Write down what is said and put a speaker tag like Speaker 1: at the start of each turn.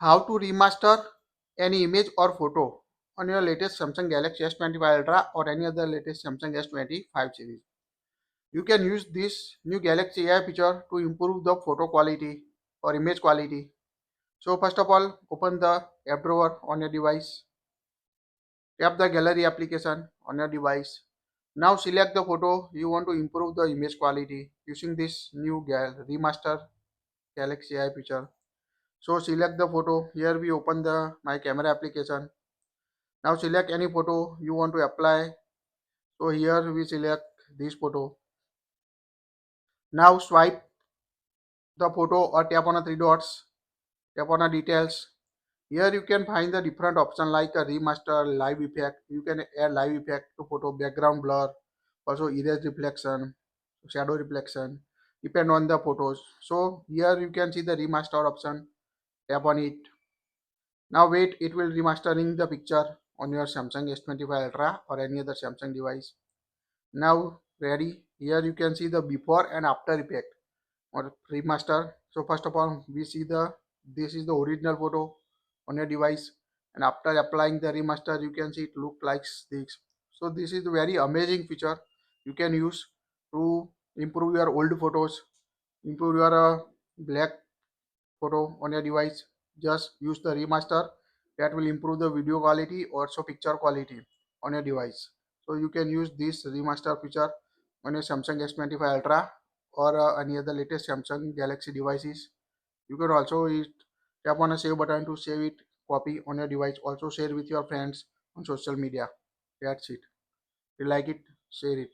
Speaker 1: How to remaster any image or photo on your latest Samsung Galaxy S25 Ultra or any other latest Samsung S25 series. You can use this new Galaxy AI feature to improve the photo quality or image quality. So first of all, open the app drawer on your device. Tap the gallery application on your device. Now select the photo you want to improve the image quality using this new remaster Galaxy AI feature. So select the photo. Here we open the my camera application. Now select any photo you want to apply. So here we select this photo. Now swipe the photo or tap on the three dots. Tap on the details. Here you can find the different option like a remaster, live effect. You can add live effect to photo, background blur, also erase reflection, shadow reflection, depend on the photos. So here you can see the remaster option. Tap on it. Now wait, it will remastering the picture on your Samsung S25 Ultra or any other Samsung device. Now ready. Here you can see the before and after effect or remaster. So first of all, we see the this is the original photo on your device, and after applying the remaster, you can see it look like this. So this is a very amazing feature you can use to improve your old photos, improve your black photo on your device. Just use the remaster that will improve the video quality or so picture quality on your device. So you can use this remaster feature on your Samsung S25 Ultra or any other latest Samsung Galaxy devices. You can also tap on a save button to save it, copy on your device. Also share with your friends on social media. That's it. If you like it, share it.